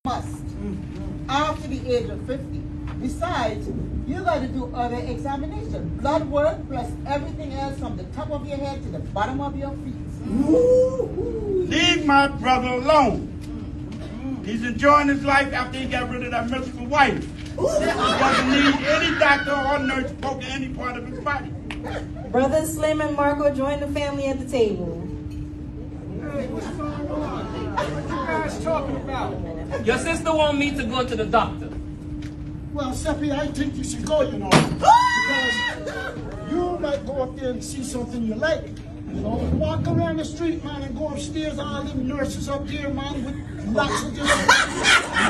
must after the age of 50. Besides, you got to do other examination, blood work plus everything else from the top of your head to the bottom of your feet. Leave my brother alone. He's enjoying his life after he got rid of that miserable wife. He doesn't need any doctor or nurse poking any part of his body. Brothers Slim and Marco join the family at the table. Hey, what's going on? What you guys talking about? Your sister want me to go to the doctor. Well, Seppi, I think you should go, you know, because you might go up there and see something you like. You know, walk around the street, man, and go upstairs, all them nurses up there, man, with lots of just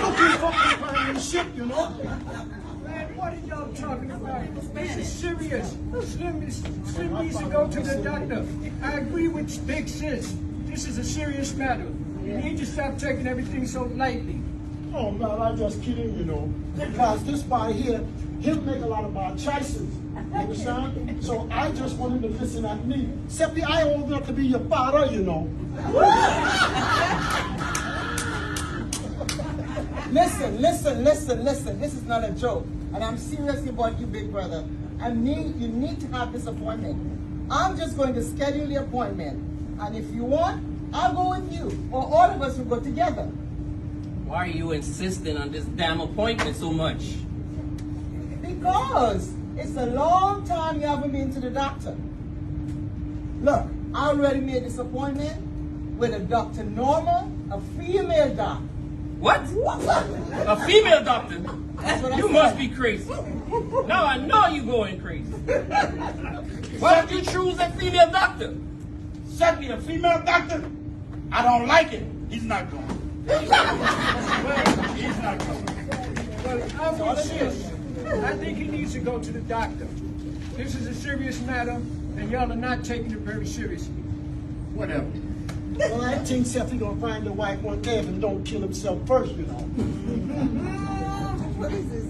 looking for companionship, you know. Man, what are y'all talking about? This is serious. Slim needs to go to the doctor. I agree with Big Sis. This is a serious matter. You need to stop taking everything so lightly. Oh, man, I'm just kidding, you know, because this boy here, he'll make a lot of bad choices, you understand? So I just want him to listen at me. Seppi, I old enough to be your father, you know. Listen. This is not a joke. And I'm serious about you, big brother. You need to have this appointment. I'm just going to schedule the appointment. And if you want, I'll go with you. Or all of us will go together. Why are you insisting on this damn appointment so much? Because it's a long time you haven't been to the doctor. Look, I already made this appointment with a Dr. Norma, a female doctor. What? A female doctor? That's what I You said. must be crazy. Now I know you going crazy. Why don't you choose a female doctor? Seppi, a female doctor? I don't like it. He's not going. He's not going. Well, I'm with Sis. I think he needs to go to the doctor. This is a serious matter, and y'all are not taking it very seriously. Whatever. Well, I think Seppi gonna find a wife one day and don't kill himself first, you know. What is this?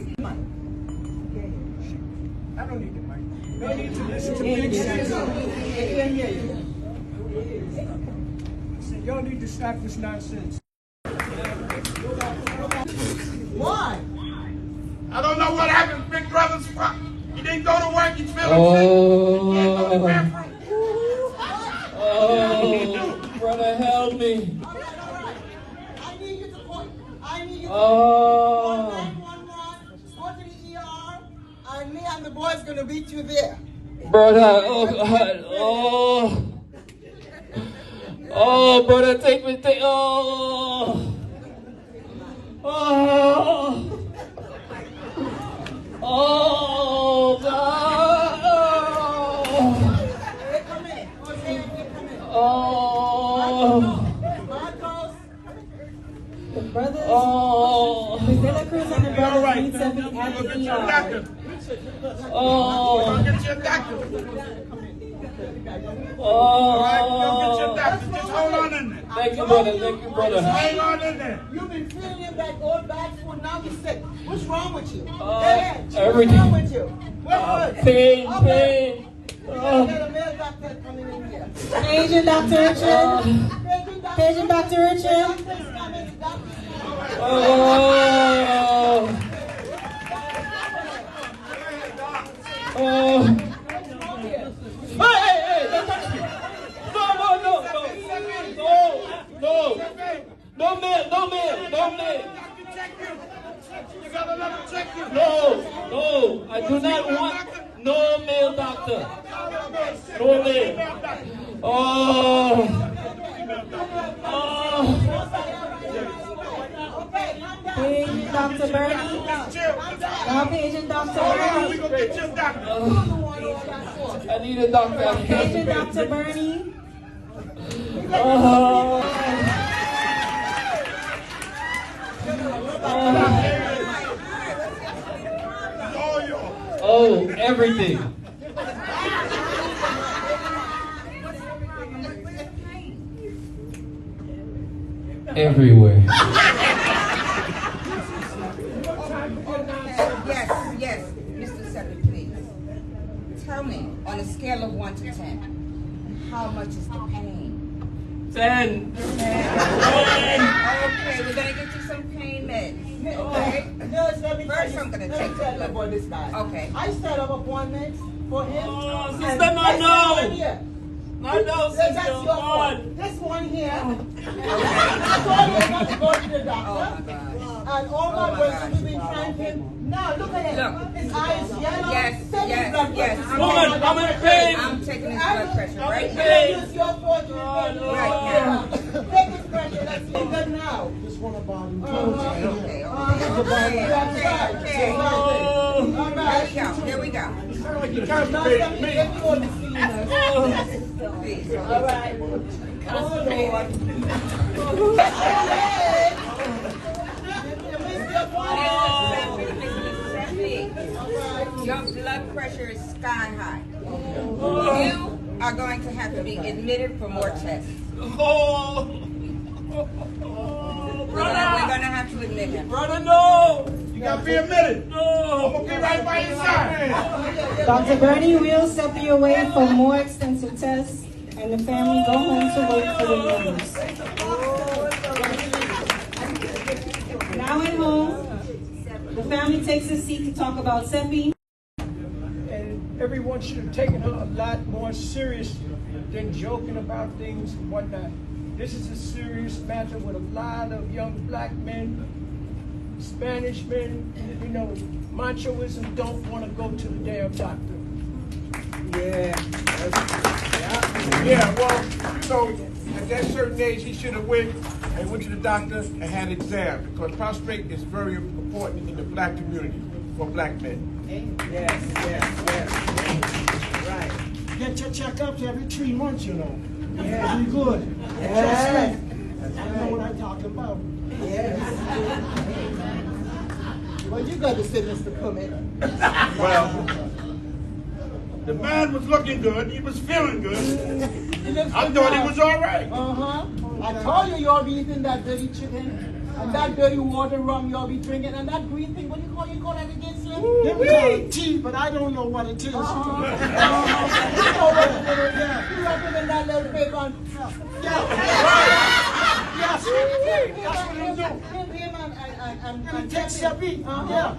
I don't need the mic. No need to listen to Big Sis. So y'all need to stop this nonsense. Why? I don't know what happened, big brother's he didn't go to work, he's feeling sick. He can't go to the bathroom. Oh, brother, help me. All right. I need you to call. I need you to Oh. call 911, go to the ER, and me and the boys gonna meet you there. Brother, oh God, oh, brother, take me, oh, God, Hey, come in. Jose, come in. Marcos. The brothers, oh, Priscilla Cruz and the All brothers right, meet Seppi go at get the your ER. doctor. oh, Go get your doctor. oh. All right, go get your doctor. Just hold on in there. Thank you, brother, thank you, brother. Hang on in there. You've been feeling in that old bag for now you're sick. What's wrong with you? everything. What's wrong with you? What hurts? Pain. We gotta get a male doctor coming in here. Asian Dr. Richard. Asian Dr. Richard. Doctor's coming. Oh. Oh. Hey, don't touch me. No, man. You gotta let him check you. No, I do not want no male doctor. No male. Oh. Patient Dr. Bernie. Now patient Dr. We Bernie. gonna get your doctor. I need a doctor. Patient Dr. Bernie. Oh. Oh, everything. Everywhere. Yes, Mr. Seppi, please. Tell me, on a scale of 1 to 10, how much is the pain? 10. Okay, we're gonna get you some pain meds. Nurse, let me First, tell I'm gonna you take the about blood. this guy. Okay. I set up appointments for him. Oh, and sister, this no, one no. here, No, no, that's sister. your fault. On. This one here. I told you not to go to the Oh doctor. my God. And all Oh, my my brothers gosh. have been trying him. Now look at him. Look. His eyes yellow. Yes, Send his yes, blood yes. pressure. Woman, I'm in pain. I'm taking his blood pressure right You now. know it's your fault. You Right now. Take his pressure. Let's see good now. Just want to buy them Okay, clothes. okay. All Here we right. go. Here we go. Sound like you Now, constipated let me. me go to see you. Please. All right. Your blood pressure is sky high. You are going to have to be admitted for more tests. Oh. We're gonna have to admit him. Brother, no. You got to be admitted. I'm No. going to be right by your side. Dr. Greene will step you away for more extensive tests, and the family go home to wait for the news. Now at home, the family takes a seat to talk about Seppi. And everyone should have taken her a lot more serious than joking about things and whatnot. This is a serious matter with a lot of young black men, Spanish men, you know, machoism don't want to go to the damn doctor. Yeah, well, so at that certain age, he should have went to the doctor and had an exam because prostrate is very important in the black community for black men. Right. Get your checkups every 3 months, you know. Yeah. Be good. Yeah. I know what I'm talking about. Well, you got to sit, Mr. Cummett. Well, the man was looking good. He was feeling good. I thought he was all right. I told you you'll be eating that dirty chicken and that dirty water rum you'll be drinking and that green thing. What do you call that again, Slim? They call it tea, but I don't know what it is. You know what it is, yeah. You represent that little paper on. Yes, that's what I'm doing. And Take Seppi. Yeah.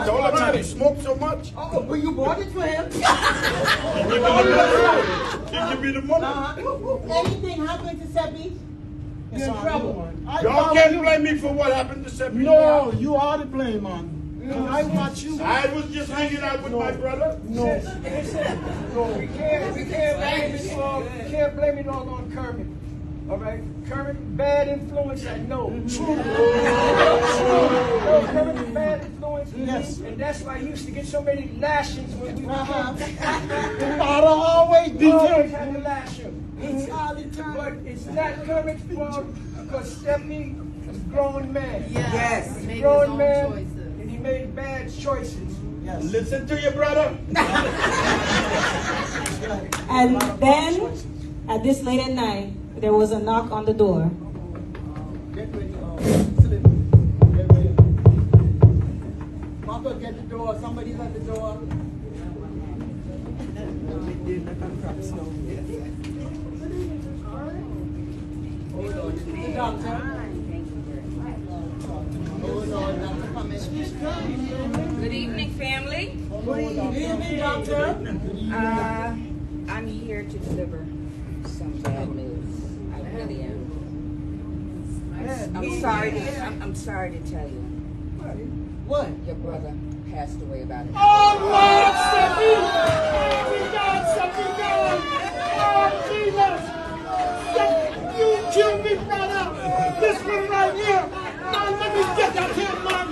Don't let him smoke so much. Oh, but you bought it for him. He give me the money. Anything happened to Seppi, you're in trouble. Y'all can't blame me for what happened to Seppi. No, you are to blame, man. I watch you. I was just hanging out with my brother. No. We can't blame it all on Kermit. All right, Kermit, bad influence, I know. True. No, Kermit is bad influence. Yes. And that's why he used to get so many lashings when we were kids. I'd always beat Always him. had to lash him. But it's not Kermit's fault because Stephanie is a grown man. Yes. He's a grown man, and he made bad choices. Listen to your brother. And then, at this late at night, there was a knock on the door. Get ready, Slim. Get ready. Marco, get the door. Somebody's at the door. Hold on. This is the doctor. Hold on, Dr. Cummings. Good evening, family. Good evening, doctor. I'm here to deliver some bad news. I really am. I'm sorry to tell you. What? Your brother passed away about it. Oh, Lord, Seppi! Seppi God, Seppi God! Oh, Jesus! You killed me, brother! This one right here! Man, let me get that here, man!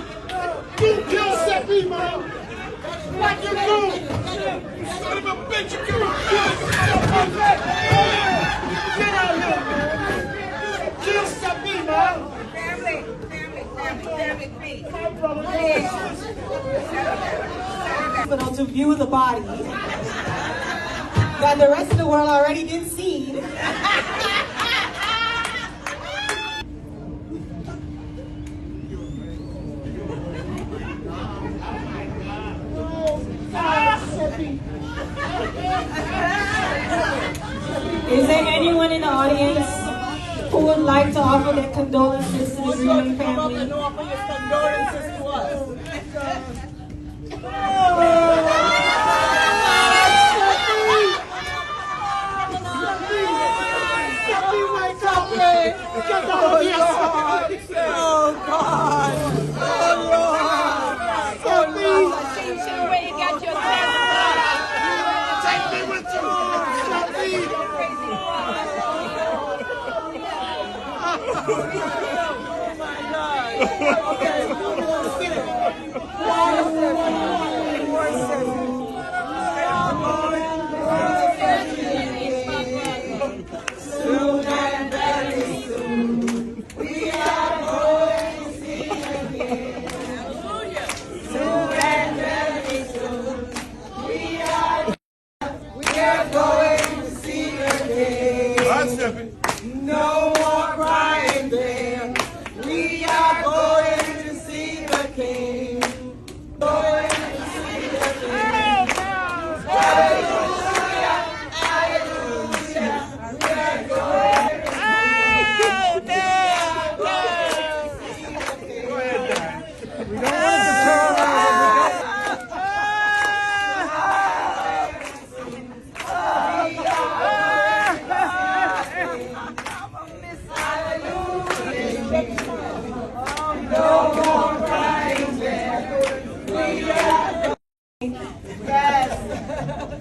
You killed Seppi, man! What you do? Son of a bitch, you killed me! Get out here, man! Kill Seppi, man! Family, please. My brother, Hospital to view the body that the rest of the world already did see. Is there anyone in the audience who would like to offer their condolences to the Greene Come up family. and offer your condolences to us. Oh God! Oh Lord! Where you got your Take me with you. Oh my God! Okay, soon and very soon, we are going to see again. Soon and very soon, we are going to see again. No more crying there. We are going to see the King. Going to see the King. Hallelujah, hallelujah. We are going to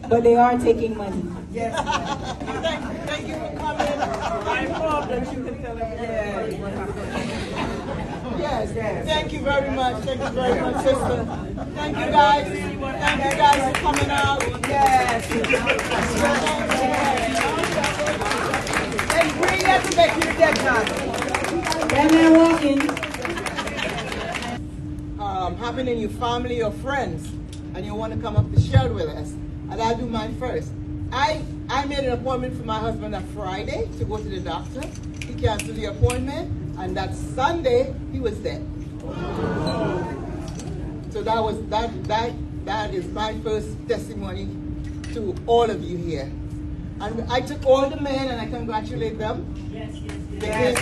But they are taking money. Yes. Thank you for coming. I hope that you can tell everybody. Yes. Thank you very much. Thank you very much, sister. Thank you guys. Thank you guys for coming out. Yes. And Greene, you have to make you the dead guy. That man walking. Happening in your family or friends, and you want to come up to share with us, and I'll do mine first. I made an appointment for my husband on Friday to go to the doctor. He canceled the appointment, and that Sunday he was dead. So that is my first testimony to all of you here. And I took all the men and I congratulate them. Yes. They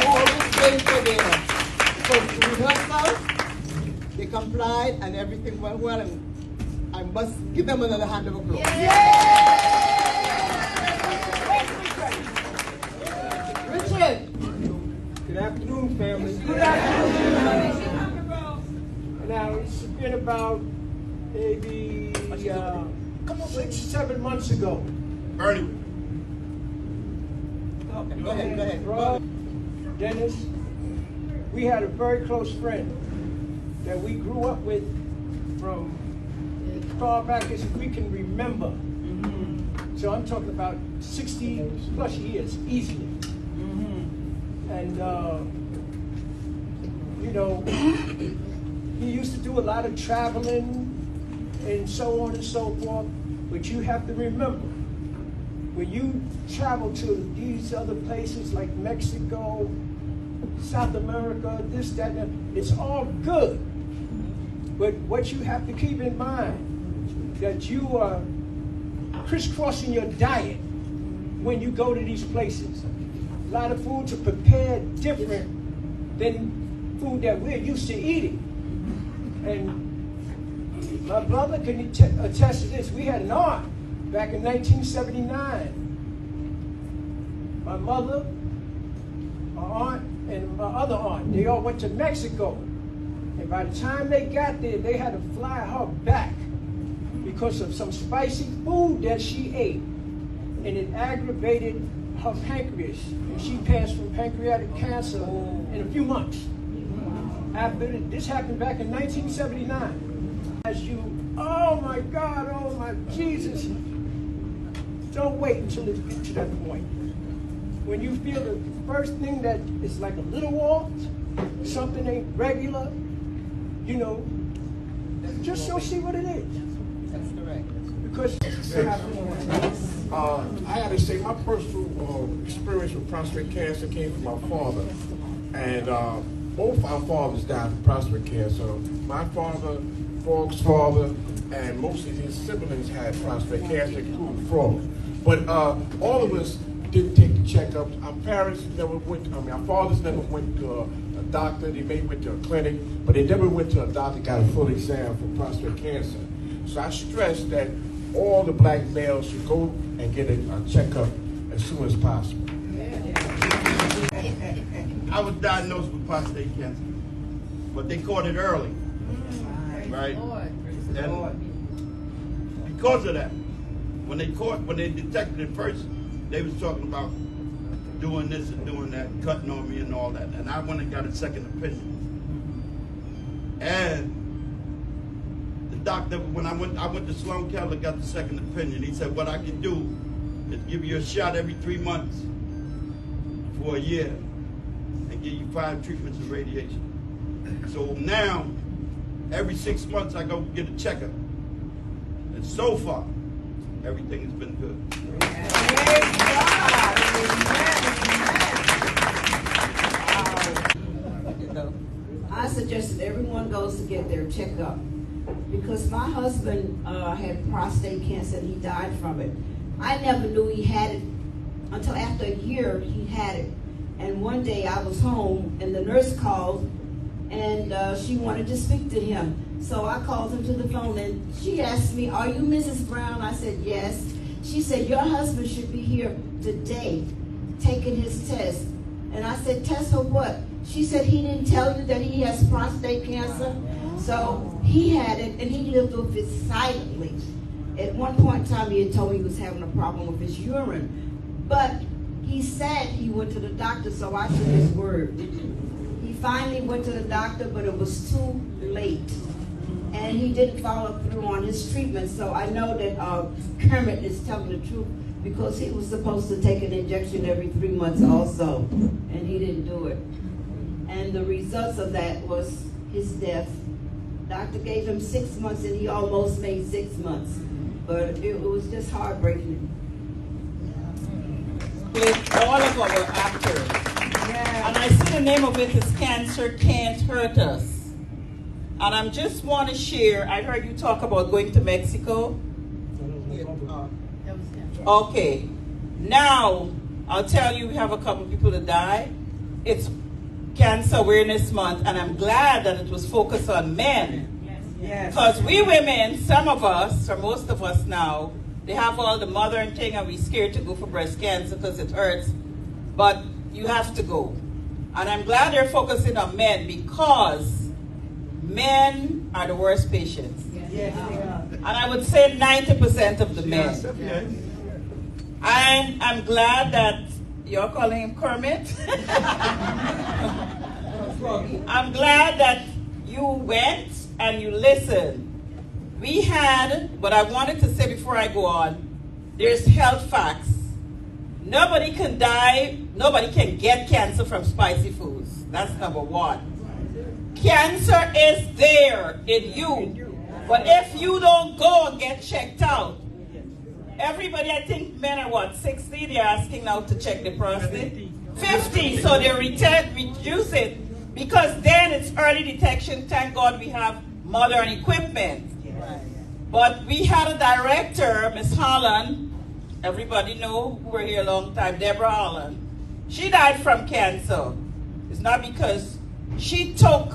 always came for rehearsal. They complied and everything went well, and I must give them another hand of applause. Richard. Good afternoon, family. Good afternoon. Now, it's been about maybe 6-7 months ago. Bernie. Okay, go ahead. Rob, Dennis, we had a very close friend that we grew up with from as far back as we can remember. So I'm talking about 60 plus years, easily. And, you know, he used to do a lot of traveling and so on and so forth. But you have to remember, when you travel to these other places like Mexico, South America, this, that, and that, it's all good. But what you have to keep in mind, that you are crisscrossing your diet when you go to these places. A lot of foods are prepared different than food that we're used to eating. And my brother can attest to this. We had an aunt back in 1979. My mother, my aunt, and my other aunt, they all went to Mexico. And by the time they got there, they had to fly her back because of some spicy food that she ate. And it aggravated her pancreas. And she passed from pancreatic cancer in a few months. After this happened back in 1979. As you, oh my God, oh my Jesus. Don't wait until it gets to that point. When you feel the first thing that is like a little off, something ain't regular, you know, just go see what it is. That's correct. Because I had to say my personal experience with prostate cancer came from my father. And both our fathers died from prostate cancer. My father, Frog's father, and most of his siblings had prostate cancer, including Frog. But all of us didn't take the checkups. Our parents never went, our fathers never went to a doctor. They may went to a clinic, but they never went to a doctor, got a full exam for prostate cancer. So I stress that all the black males should go and get a checkup as soon as possible. I was diagnosed with prostate cancer, but they caught it early, right? And because of that, when they detected it first, they was talking about doing this and doing that, cutting on me and all that. And I went and got a second opinion. And the doctor, when I went to Sloan Keller, got the second opinion. He said, what I can do is give you a shot every 3 months for a year and give you 5 treatments of radiation. So now, every 6 months I go get a checkup. And so far, everything has been good. I suggest that everyone goes to get their checkup because my husband had prostate cancer and he died from it. I never knew he had it until after a year he had it. And one day I was home and the nurse called and she wanted to speak to him. So I called him to the phone and she asked me, are you Mrs. Brown? I said, yes. She said, your husband should be here today taking his test. And I said, test for what? She said, he didn't tell you that he has prostate cancer? So he had it and he lived with it silently. At one point in time, he had told me he was having a problem with his urine. But he said he went to the doctor, so I took his word. He finally went to the doctor, but it was too late. And he didn't follow through on his treatment. So I know that Kermit is telling the truth because he was supposed to take an injection every 3 months also, and he didn't do it. And the results of that was his death. Doctor gave him 6 months and he almost made 6 months. But it was just heartbreaking. All of our actors. Yeah. And I see the name of it is Cancer Can't Hurt Us. And I just want to share, I heard you talk about going to Mexico. Okay. Now, I'll tell you, we have a couple people that died. It's Cancer Awareness Month, and I'm glad that it was focused on men. Because we women, some of us, or most of us now, they have all the mothering thing and we're scared to go for breast cancer because it hurts. But you have to go. And I'm glad they're focusing on men because men are the worst patients. And I would say 90% of the men. And I'm glad that you're calling him Kermit. I'm glad that you went and you listened. We had, but I wanted to say before I go on, there's health facts. Nobody can die, nobody can get cancer from spicy foods. That's number one. Cancer is there in you. But if you don't go and get checked out, everybody, I think men are what, 60? They're asking now to check the prostate? 50, so they reduce it because then it's early detection. Thank God we have modern equipment. But we had a director, Miss Holland, everybody know who were here a long time, Deborah Holland. She died from cancer. It's not because she took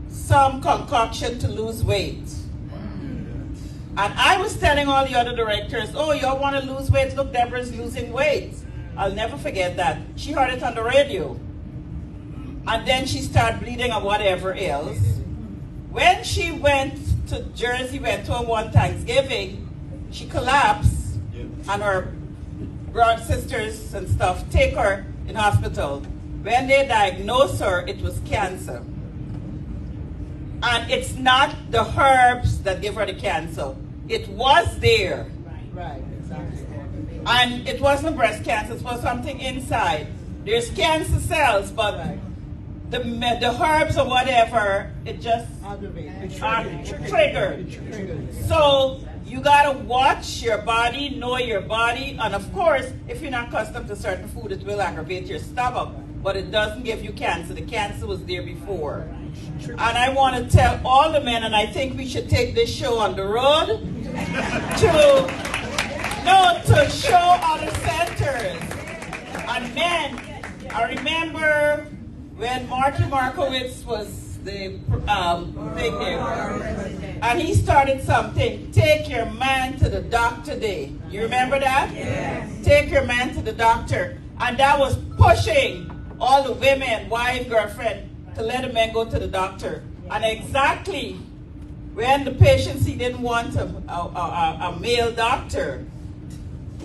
some concoction to lose weight. And I was telling all the other directors, oh, y'all want to lose weight? Look, Deborah's losing weight. I'll never forget that. She heard it on the radio. And then she started bleeding or whatever else. When she went to Jersey, went to her one Thanksgiving, she collapsed, and her brothers, sisters and stuff take her in hospital. When they diagnosed her, it was cancer. And it's not the herbs that give her the cancer. It was there. Right, exactly. And it wasn't breast cancer, it was something inside. There's cancer cells, but the herbs or whatever, it just triggered. So you gotta watch your body, know your body, and of course, if you're not accustomed to certain food, it will aggravate your stomach, but it doesn't give you cancer. The cancer was there before. And I want to tell all the men, and I think we should take this show on the road to show other centers And men, I remember when Marty Markowitz was the thing there, and he started something, take your man to the doctor day. You remember that? Yes. Take your man to the doctor. And that was pushing all the women, wife, girlfriend, to let the men go to the doctor. And exactly when the patient didn't want a male doctor,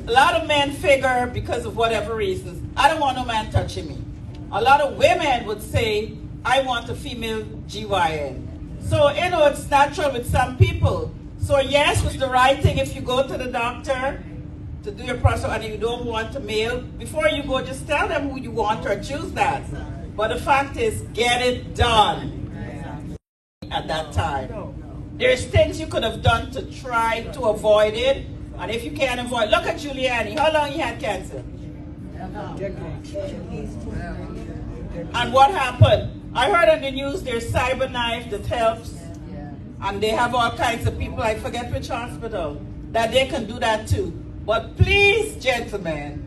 a lot of men figure, because of whatever reasons, I don't want no man touching me. A lot of women would say, I want a female GYN. So, it's natural with some people. So, yes, it's the right thing if you go to the doctor to do your process and you don't want a male. Before you go, just tell them who you want or choose that. But the fact is, get it done at that time. There's things you could have done to try to avoid it. And if you can't avoid, look at Giuliani. How long he had cancer? And what happened? I heard on the news there's CyberKnife that helps. And they have all kinds of people, I forget which hospital, that they can do that too. But please, gentlemen,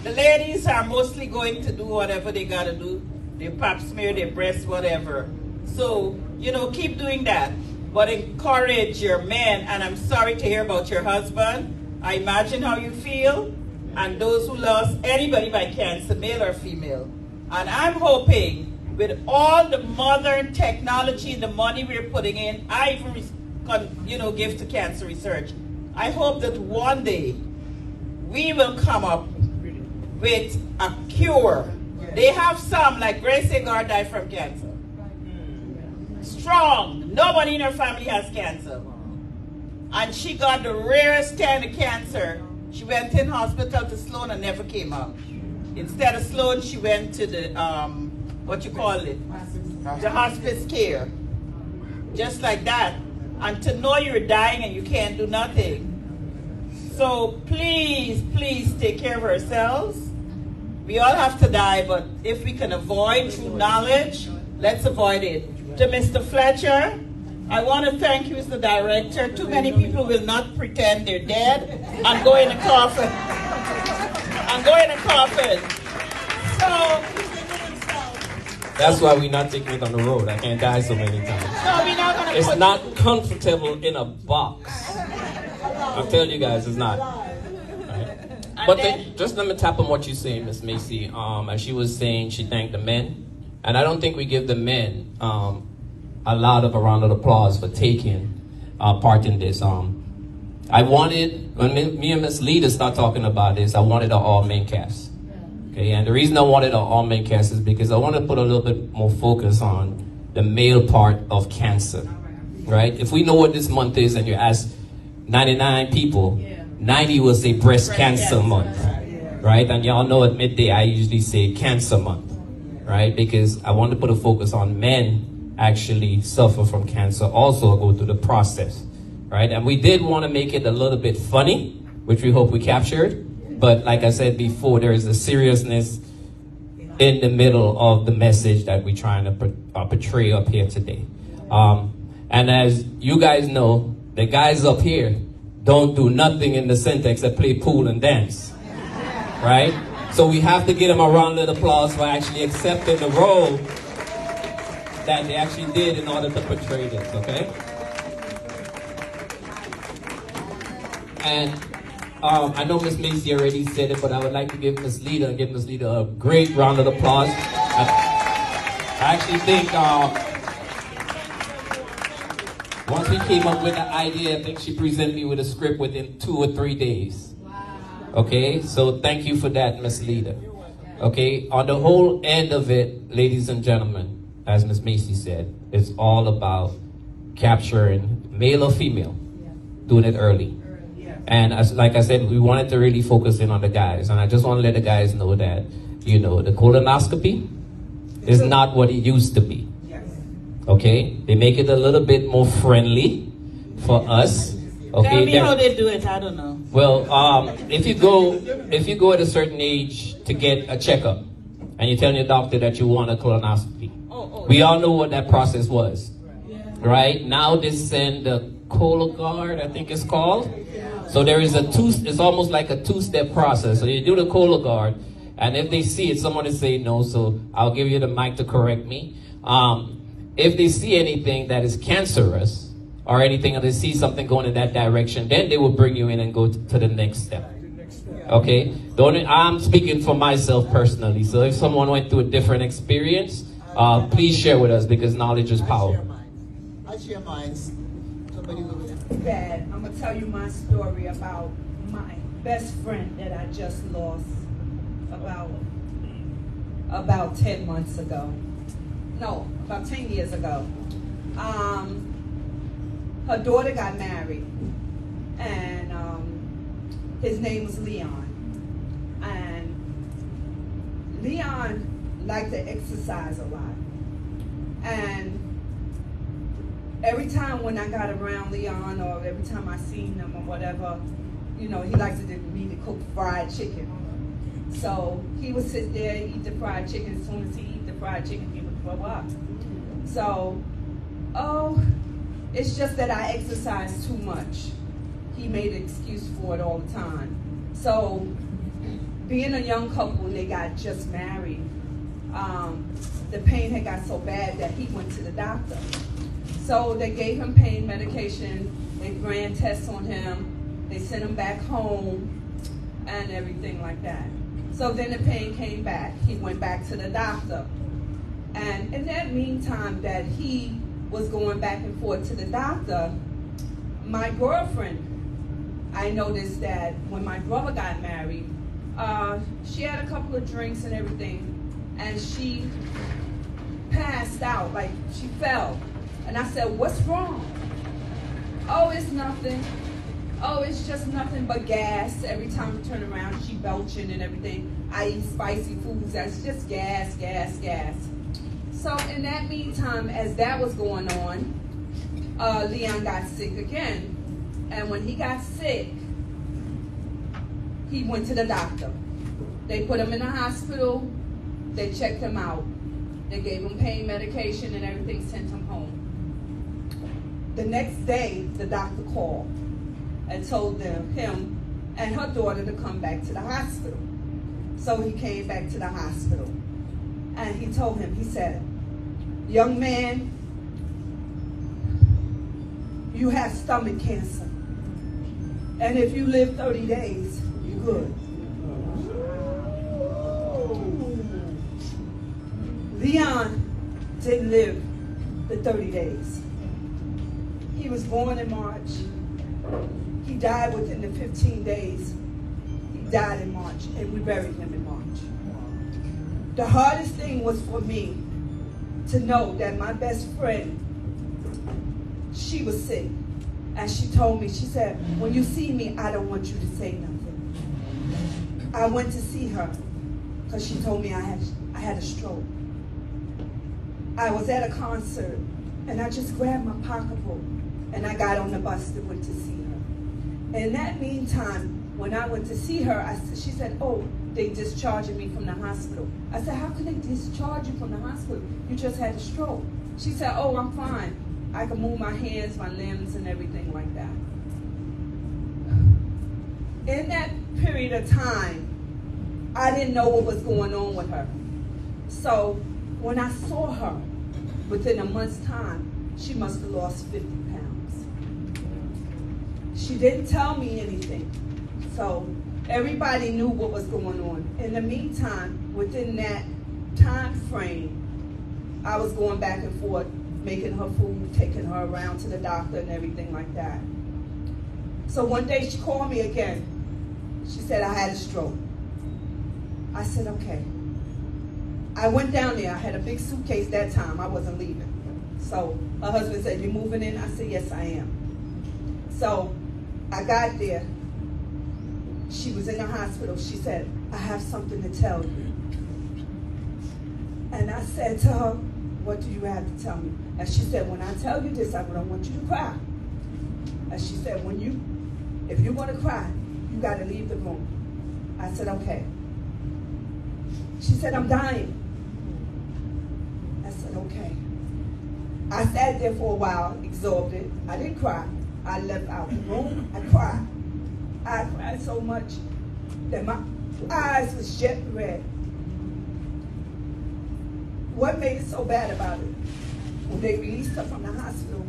the ladies are mostly going to do whatever they got to do. Their pap smear, their breasts, whatever. So, keep doing that. But encourage your men. And I'm sorry to hear about your husband. I imagine how you feel. And those who lost anybody by cancer, male or female. And I'm hoping with all the modern technology, the money we're putting in, I even give to cancer research. I hope that one day we will come up with a cure. They have some, like Grace Agard died from cancer. Strong. Nobody in her family has cancer. And she got the rarest kind of cancer. She went in hospital to Sloan and never came out. Instead of Sloan, she went to the, the hospice care. Just like that. And to know you're dying and you can't do nothing. So please, please take care of ourselves. We all have to die, but if we can avoid through knowledge, let's avoid it. To Mr. Fletcher, I want to thank you as the director. Too many people will not pretend they're dead and go in a coffin. So that's why we're not taking it on the road. I can't die so many times. no, we're not gonna. It's not comfortable in a box. I'm telling you guys, it's not. Right? But just let me tap on what you're saying, Miss Macy. As she was saying, she thanked the men. And I don't think we give the men a lot of a round of applause for taking part in this. I wanted, when me and Miss Lida start talking about this, I wanted an all-men cast. Okay, and the reason I wanted an all-men cast is because I want to put a little bit more focus on the male part of cancer, right? If we know what this month is and you ask 99 people, 90 will say breast cancer month, right? And y'all know at midday I usually say cancer month, right? Because I want to put a focus on men actually suffer from cancer, also go through the process, right? And we did want to make it a little bit funny, which we hope we captured. But like I said before, there is a seriousness in the middle of the message that we're trying to portray up here today. And as you guys know, the guys up here don't do nothing in the center except play pool and dance, right? So we have to give them a round of applause for actually accepting the role that they actually did in order to portray this, okay? And I know Miss Macy already said it, but I would like to give Miss Lida a great round of applause. I actually think once we came up with the idea, I think she presented me with a script within 2 or 3 days. Okay, so thank you for that, Miss Lida. Okay, on the whole end of it, ladies and gentlemen, as Miss Macy said, it's all about capturing male or female, doing it early. And like I said, we wanted to really focus in on the guys. And I just want to let the guys know that, the colonoscopy is not what it used to be. Okay? They make it a little bit more friendly for us. Okay? Tell me how they do it, I don't know. Well, if you go at a certain age to get a checkup, and you tell your doctor that you want a colonoscopy, we all know what that process was. Right? Now they send the Cologuard, I think it's called. So there is it's almost like a 2-step process. So you do the Cologuard, And if they see it, someone is saying no, so I'll give you the mic to correct me. If they see anything that is cancerous or anything, or they see something going in that direction, then they will bring you in and go to the next step. Okay? I'm speaking for myself personally. So if someone went through a different experience, please share with us, because knowledge is power. I share mine. Somebody over there. Dad, I'm gonna tell you my story about my best friend that I just lost about 10 months ago. No, about 10 years ago. Her daughter got married, and his name was Leon. And Leon liked to exercise a lot. And every time when I got around Leon, or every time I seen him or whatever, you know, he likes me to cook fried chicken. So he would sit there, eat the fried chicken. As soon as he eat the fried chicken, he would throw up. So, it's just that I exercise too much. He made an excuse for it all the time. So, being a young couple and they got just married, the pain had got so bad that he went to the doctor. So they gave him pain medication, they ran tests on him, they sent him back home, and everything like that. So then the pain came back. He went back to the doctor. And in that meantime that he was going back and forth to the doctor, my girlfriend, I noticed that when my brother got married, she had a couple of drinks and everything, and she passed out, like she fell. And I said, "What's wrong?" "Oh, it's nothing. Oh, it's just nothing but gas. Every time we turn around, she belching and everything. I eat spicy foods. That's just gas, gas, gas." So in that meantime, as that was going on, Leon got sick again. And when he got sick, he went to the doctor. They put him in the hospital. They checked him out. They gave him pain medication and everything, sent him home. The next day, the doctor called and told him and her daughter to come back to the hospital. So he came back to the hospital. And he told him, he said, "Young man, you have stomach cancer. And if you live 30 days, you're good." Leon didn't live the 30 days. He was born in March. He died within the 15 days. He died in March, and we buried him in March. The hardest thing was for me to know that my best friend, she was sick. And she told me, she said, "When you see me, I don't want you to say nothing." I went to see her because she told me I had a stroke. I was at a concert, and I just grabbed my pocketbook, and I got on the bus and went to see her. In that meantime, when I went to see her, she said, "Oh, they discharging me from the hospital." I said, "How can they discharge you from the hospital? You just had a stroke." She said, "Oh, I'm fine. I can move my hands, my limbs, and everything like that." In that period of time, I didn't know what was going on with her. So when I saw her, within a month's time, she must have lost 50 pounds. She didn't tell me anything. So everybody knew what was going on. In the meantime, within that time frame, I was going back and forth, making her food, taking her around to the doctor and everything like that. So one day she called me again. She said, "I had a stroke." I said, "Okay." I went down there. I had a big suitcase that time. I wasn't leaving. So her husband said, "You moving in?" I said, "Yes, I am." So I got there. She was in the hospital. She said, "I have something to tell you." And I said to her, "What do you have to tell me?" And she said, "When I tell you this, I don't want you to cry." And she said, if you're going to cry, you got to leave the room. I said, "Okay." She said, "I'm dying." I said, "Okay." I sat there for a while, exhausted. I didn't cry. I left out the room. I cried. I cried so much that eyes was jet red. What made it so bad about it? When they released her from the hospital,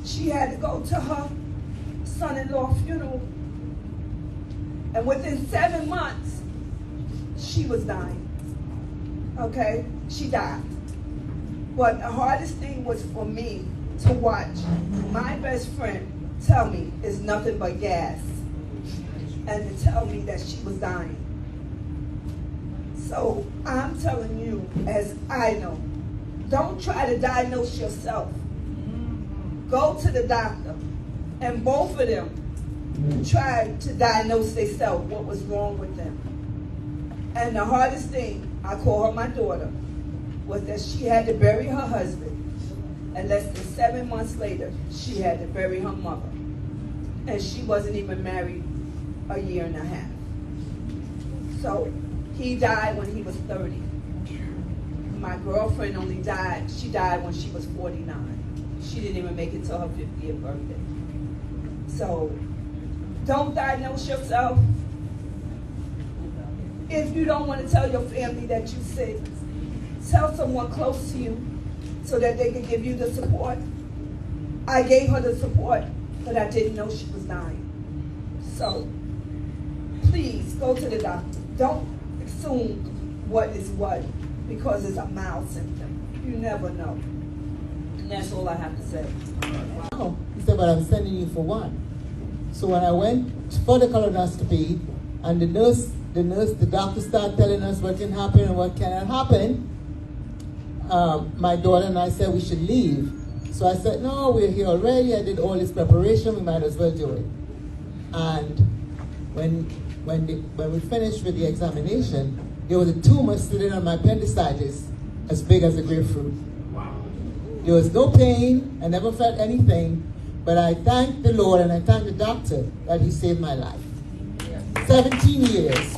she had to go to her son-in-law funeral. And within 7 months, she was dying. Okay? She died. But the hardest thing was for me to watch my best friend tell me it's nothing but gas, and to tell me that she was dying. So I'm telling you, as I know, don't try to diagnose yourself. Go to the doctor. And both of them tried to diagnose themselves what was wrong with them. And the hardest thing, I call her my daughter, was that she had to bury her husband. And less than 7 months later, she had to bury her mother. And she wasn't even married a year and a half. So he died when he was 30. My girlfriend only died, she died when she was 49. She didn't even make it to her 50th birthday. So don't diagnose yourself. If you don't want to tell your family that you're sick, tell someone close to you so that they can give you the support. I gave her the support, but I didn't know she was dying. So please go to the doctor. Don't assume what is what because it's a mild symptom. You never know. And that's all I have to say. Wow. He said, but I'm sending you for one. So when I went for the colonoscopy, and the doctor started telling us what can happen and what cannot happen, my daughter and I said we should leave. So I said, no, we're here already. I did all this preparation. We might as well do it. And when we finished with the examination, there was a tumor sitting on my appendicitis as big as a grapefruit. Wow. There was no pain. I never felt anything. But I thank the Lord and I thank the doctor that he saved my life. 17 years.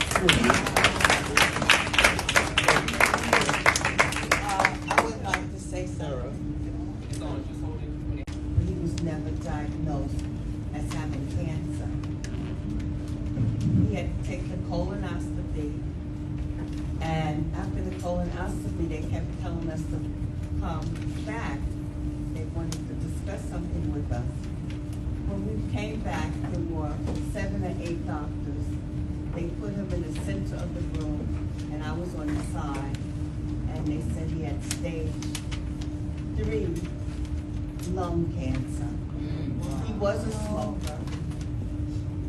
I would like to say something. He was never diagnosed as having cancer. He had to take the colonoscopy, and after the colonoscopy, they kept telling us to come back. They wanted to discuss something with us. When we came back, there were 7 or 8 doctors. They put him in the center of the room, and I was on the side, and they said he had stage 3 lung cancer. He was a smoker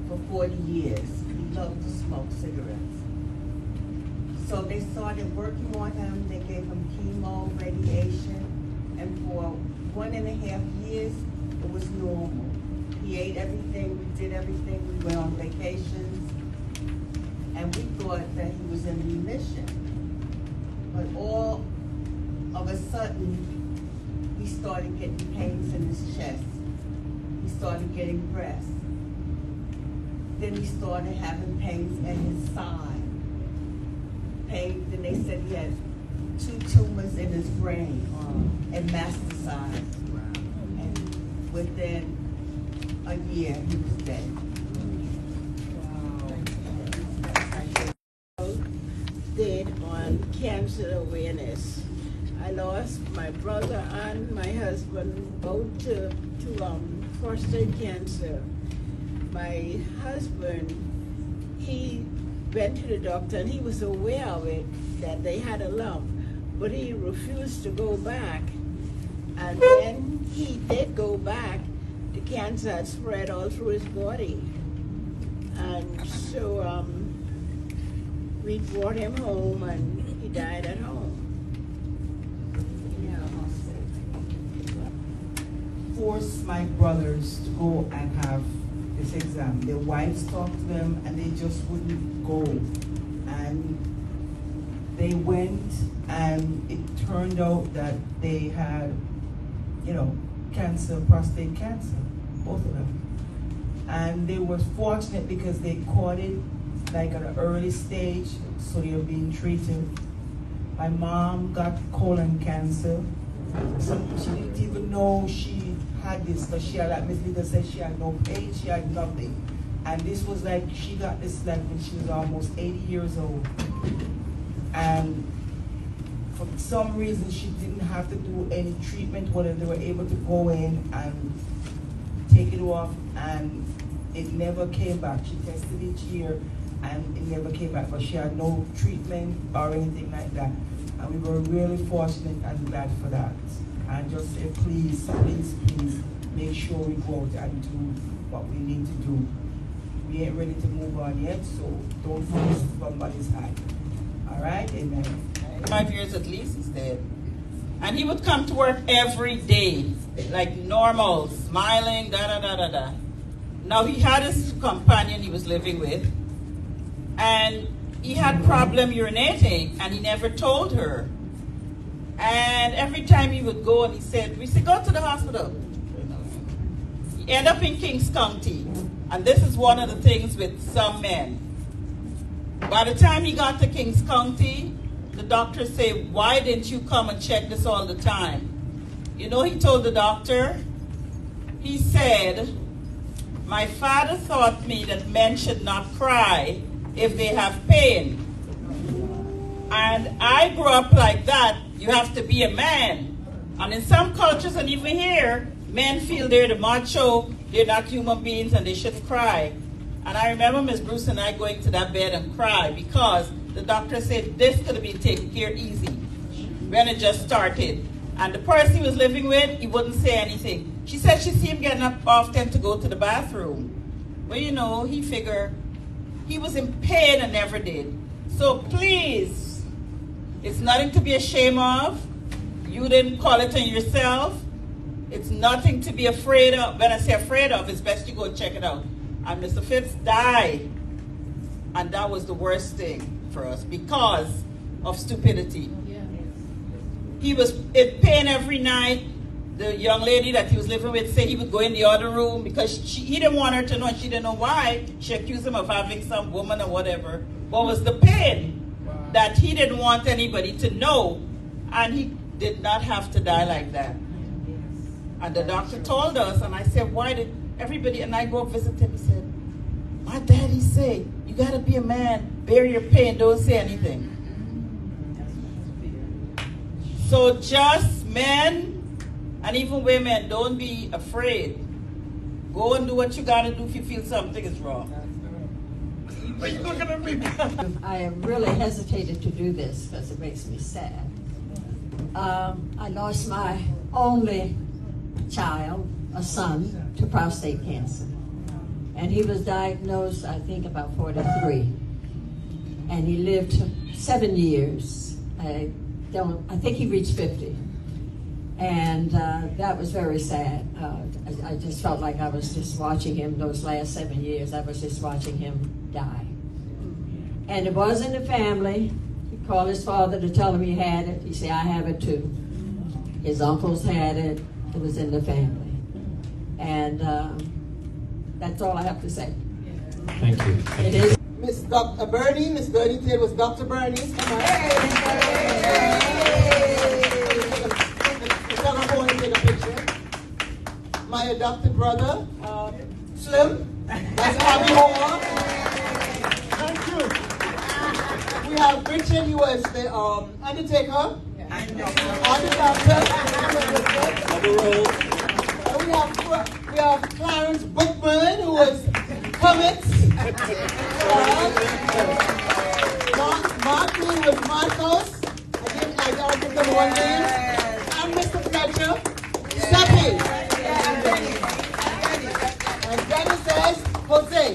for 40 years. He loved to smoke cigarettes. So they started working on him. They gave him chemo, radiation, and for 1.5 years, it was normal. He ate everything, we did everything, we went on vacations, and we thought that he was in remission. But all of a sudden, he started getting pains in his chest. He started getting breast. Then he started having pains in his side. Then they said he had 2 tumors in his brain and metastasized. And within a year, he was dead. Did on cancer awareness. I lost my brother and my husband both to prostate cancer. My husband, he went to the doctor and he was aware of it, that they had a lump, but he refused to go back. And when he did go back, the cancer had spread all through his body. And so we brought him home and he died at home. Forced my brothers to go and have this exam. Their wives talked to them and they just wouldn't go. And they went, and it turned out that they had, cancer, prostate cancer, both of them. And they were fortunate because they caught it like at an early stage, so they were being treated. My mom got colon cancer. So she didn't even know she had this, because she had, like Miss Lida said, she had no pain, she had nothing. And this was like, she got this like when she was almost 80 years old. And for some reason, she didn't have to do any treatment, whether they were able to go in and take it off, and it never came back. She tested each year, and it never came back, but she had no treatment or anything like that. And we were really fortunate and glad for that. And just say, please, please, please, make sure we go out and do what we need to do. We ain't ready to move on yet, so don't force somebody's hand. All right, amen. 5 years at least he's dead. And he would come to work every day, like normal, smiling, da-da-da-da-da. Now he had his companion he was living with, and he had problem urinating, and he never told her. And every time he would go, and we said, go to the hospital. He ended up in Kings County. And this is one of the things with some men. By the time he got to Kings County, the doctor said, why didn't you come and check this all the time? You know, he told the doctor, he said, my father taught me that men should not cry if they have pain. And I grew up like that. You have to be a man. And in some cultures, and even here, men feel they're the macho, they're not human beings, and they shouldn't cry. And I remember Miss Bruce and I going to that bed and cry because the doctor said this could have been taken care easy when it just started. And the person he was living with, he wouldn't say anything. She said she see him getting up often to go to the bathroom. Well, you know, he figured he was in pain and never did. So please, it's nothing to be ashamed of. You didn't call it on yourself. It's nothing to be afraid of. When I say afraid of, it's best you go check it out. And Mr. Phipps died. And that was the worst thing for us because of stupidity. Yeah. He was in pain every night. The young lady that he was living with said he would go in the other room because he didn't want her to know. She didn't know why. She accused him of having some woman or whatever. What was the pain? Wow. That he didn't want anybody to know. And he did not have to die like that. And the doctor told us, and I said, why did everybody, and I go visit him, he said, my daddy said, you gotta be a man, bear your pain, don't say anything. So just men, and even women, don't be afraid. Go and do what you gotta do if you feel something is wrong. Are you looking at me? I really hesitated to do this because it makes me sad. I lost my only child, a son, to prostate cancer. And he was diagnosed, I think, about 43. And he lived 7 years. I think he reached 50. And that was very sad. I just felt like I was just watching him those last 7 years. I was just watching him die. And it was in the family. He called his father to tell him he had it. He said, I have it too. His uncles had it. It was in the family. And that's all I have to say. Thank you. It is. Miss Bernie today was Dr. Bernie. Come on. We're gonna go and take a picture. My adopted brother, Slim. That's Bobby Homer. Thank you. We have Richard, he was the undertaker. And the doctor. We have Clarence Bookman, who was Comics. Mark Green was Marcos. I don't think of one name. And Mr. Fletcher. Seppi. And Dennis says Jose.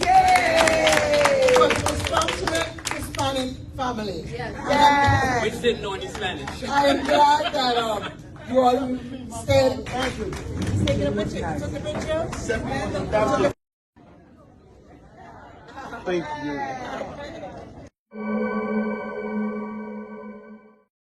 Yay! For the dysfunctional Hispanic family. Yes. Which didn't know any Spanish. I am glad that you all stayed. Thank you. He's taking a picture. You took a picture? Thank you.